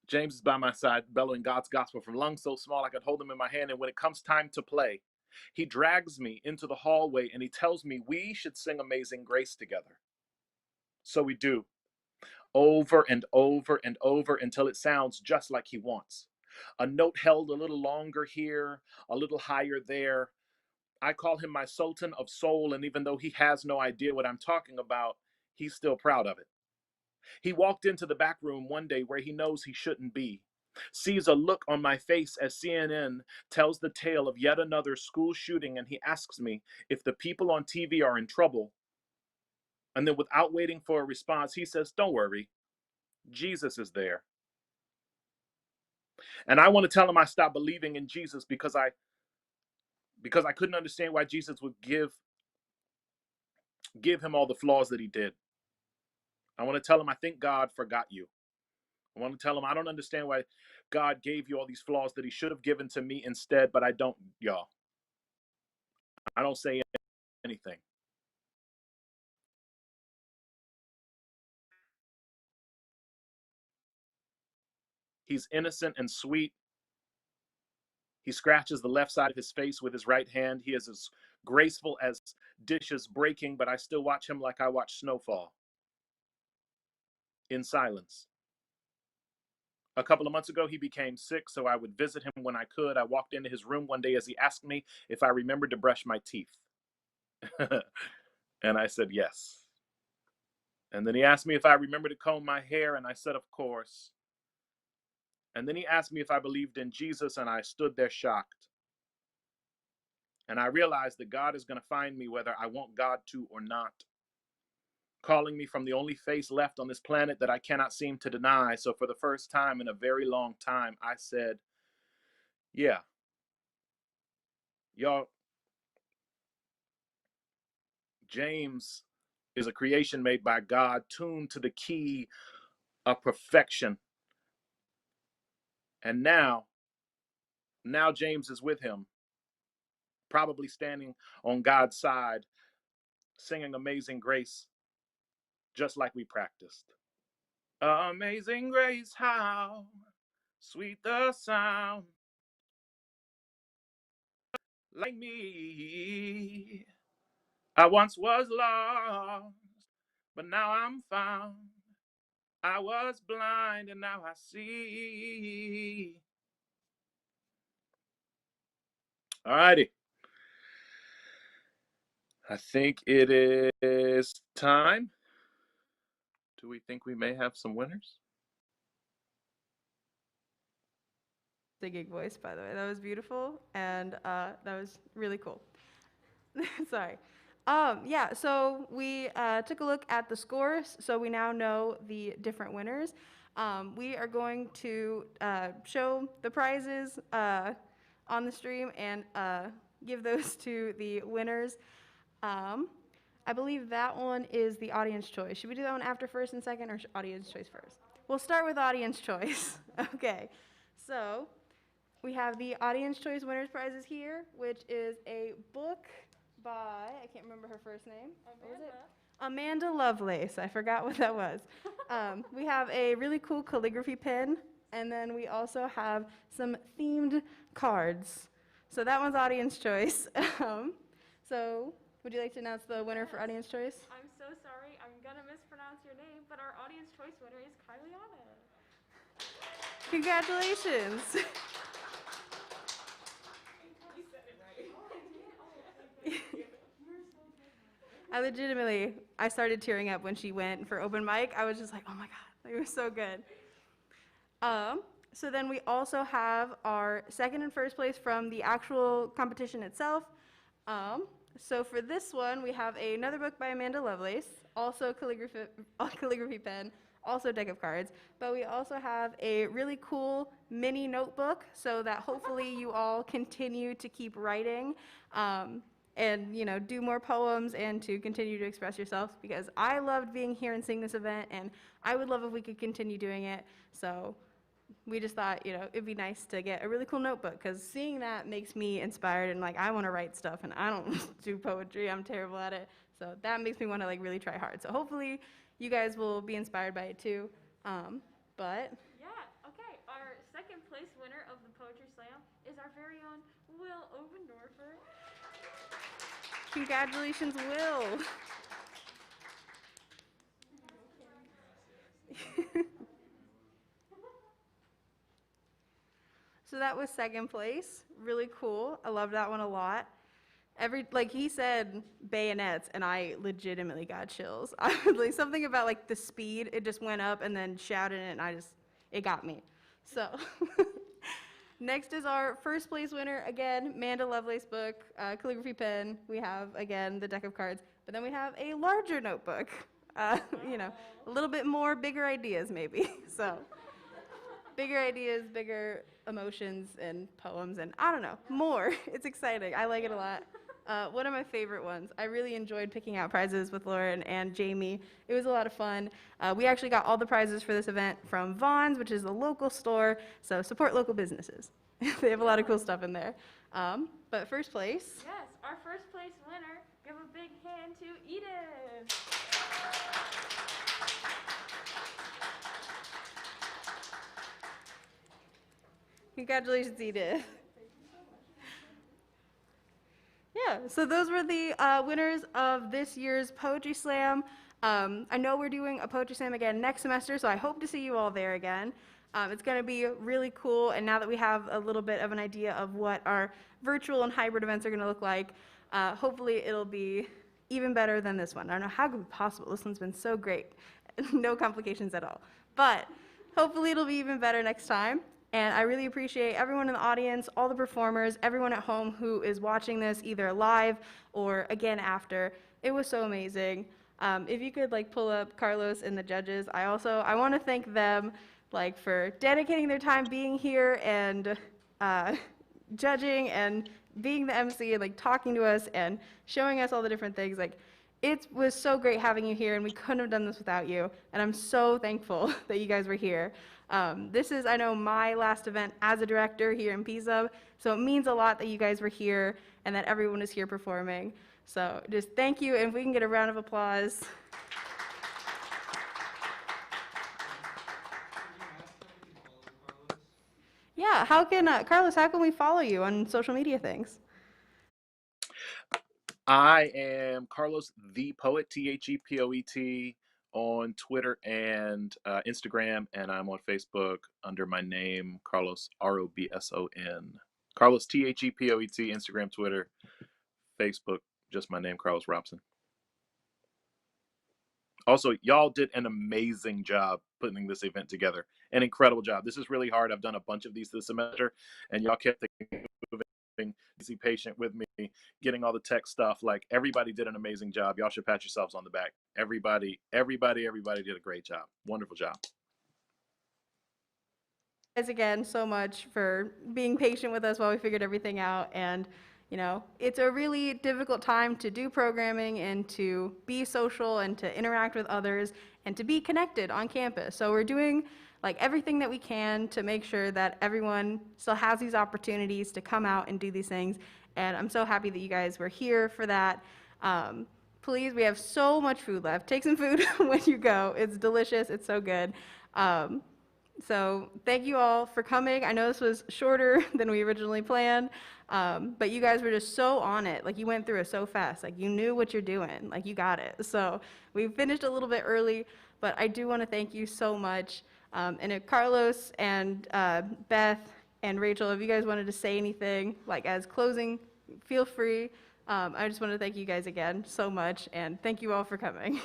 James is by my side bellowing God's gospel from lungs so small I could hold them in my hand. And when it comes time to play, he drags me into the hallway and he tells me we should sing Amazing Grace together. So we do, over and over and over until it sounds just like he wants. A note held a little longer here, a little higher there. I call him my Sultan of Soul, and even though he has no idea what I'm talking about, he's still proud of it. He walked into the back room one day where he knows he shouldn't be, sees a look on my face as CNN tells the tale of yet another school shooting, and he asks me if the people on TV are in trouble. And then without waiting for a response, he says, "Don't worry, Jesus is there." And I want to tell him I stopped believing in Jesus because I couldn't understand why Jesus would give him all the flaws that he did. I want to tell him I think God forgot you. I want to tell him I don't understand why God gave you all these flaws that he should have given to me instead, but I don't, y'all. I don't say anything. He's innocent and sweet. He scratches the left side of his face with his right hand. He is as graceful as dishes breaking, but I still watch him like I watch snowfall in silence. A couple of months ago, he became sick, so I would visit him when I could. I walked into his room one day as he asked me if I remembered to brush my teeth. And I said, yes. And then he asked me if I remembered to comb my hair, and I said, of course. And then he asked me if I believed in Jesus, and I stood there shocked. And I realized that God is going to find me whether I want God to or not, calling me from the only face left on this planet that I cannot seem to deny. So for the first time in a very long time, I said, yeah, y'all, James is a creation made by God, tuned to the key of perfection. And now James is with him, probably standing on God's side, singing Amazing Grace, just like we practiced. Amazing grace, how sweet the sound, like me. I once was lost, but now I'm found. I was blind and now I see. All righty. I think it is time. Do we think we may have some winners? Singing voice, by the way. That was beautiful, and that was really cool. Sorry. Yeah, so we took a look at the scores, so we now know the different winners. We are going to show the prizes on the stream and give those to the winners. I believe that one is the audience choice. Should we do that one after first and second, or audience choice first? We'll start with audience choice. Okay, so we have the audience choice winners prizes here, which is a book by, I can't remember her first name. What was it? Amanda Lovelace. I forgot what that was. We have a really cool calligraphy pen, and then we also have some themed cards. So that one's audience choice. So would you like to announce the winner for audience choice? I'm so sorry. I'm going to mispronounce your name, but our audience choice winner is Kyliana. Congratulations. I started tearing up when she went for open mic. I was just like, oh my God, it was so good. So then we also have our second and first place from the actual competition itself. So for this one, we have another book by Amanda Lovelace, also calligraphy pen, also deck of cards, but we also have a really cool mini notebook so that hopefully you all continue to keep writing and do more poems and to continue to express yourself, because I loved being here and seeing this event, and I would love if we could continue doing it. So we just thought, it'd be nice to get a really cool notebook, because seeing that makes me inspired, and I want to write stuff, and I don't do poetry. I'm terrible at it. So that makes me want to really try hard. So hopefully you guys will be inspired by it too. But yeah, okay. Our second place winner of the Poetry Slam is our very own Will Obendorfer. congratulations, Will. So that was second place. Really cool. I love that one a lot. He said bayonets, and I legitimately got chills. Something about the speed, it just went up and then shouted it, and it got me. So next is our first place winner, again, Amanda Lovelace book, calligraphy pen. We have, again, the deck of cards, but then we have a larger notebook. A little bit more, bigger ideas maybe. So bigger ideas, bigger emotions and poems, and I don't know, more. It's exciting. I like it a lot. One of my favorite ones. I really enjoyed picking out prizes with Lauren and Jamie. It was a lot of fun. We actually got all the prizes for this event from Vaughn's, which is a local store, so support local businesses. They have a lot of cool stuff in there. But first place. Yes, our first place winner. Give a big hand to Edith. Congratulations, Edith. Yeah, so those were the winners of this year's Poetry Slam. I know we're doing a Poetry Slam again next semester, so I hope to see you all there again. It's going to be really cool, and now that we have a little bit of an idea of what our virtual and hybrid events are going to look like, hopefully it'll be even better than this one. I don't know how it could be possible. This one's been so great. No complications at all. But hopefully it'll be even better next time. And I really appreciate everyone in the audience, all the performers, everyone at home who is watching this either live or again after. It was so amazing. If you could pull up Carlos and the judges, I want to thank them for dedicating their time being here and judging and being the MC and talking to us and showing us all the different things. it was so great having you here, and we couldn't have done this without you. And I'm so thankful that you guys were here. This is, I know, my last event as a director here in PSUB, so it means a lot that you guys were here and that everyone is here performing. So just thank you, and if we can get a round of applause. Yeah, how can, Carlos, how can we follow you on social media things? I am Carlos the Poet, ThePoet, on Twitter and Instagram, and I'm on Facebook under my name, Carlos, Robson. Carlos, ThePoet, Instagram, Twitter, Facebook, just my name, Carlos Robson. Also, y'all did an amazing job putting this event together. An incredible job. This is really hard. I've done a bunch of these this semester, and y'all kept moving, easy patient with me, getting all the tech stuff. Like, everybody did an amazing job. Y'all should pat yourselves on the back. Everybody did a great job. Wonderful job. Guys, again, so much for being patient with us while we figured everything out. And you know, it's a really difficult time to do programming and to be social and to interact with others and to be connected on campus. So we're doing like everything that we can to make sure that everyone still has these opportunities to come out and do these things. And I'm so happy that you guys were here for that. Please, we have so much food left. Take some food when you go. It's delicious. It's so good. So thank you all for coming. I know this was shorter than we originally planned, but you guys were just so on it. Like, you went through it so fast. Like, you knew what you're doing. Like, you got it. So we finished a little bit early, but I do want to thank you so much. And if Carlos and Beth and Rachel, if you guys wanted to say anything, like as closing, feel free. I just want to thank you guys again so much, and thank you all for coming.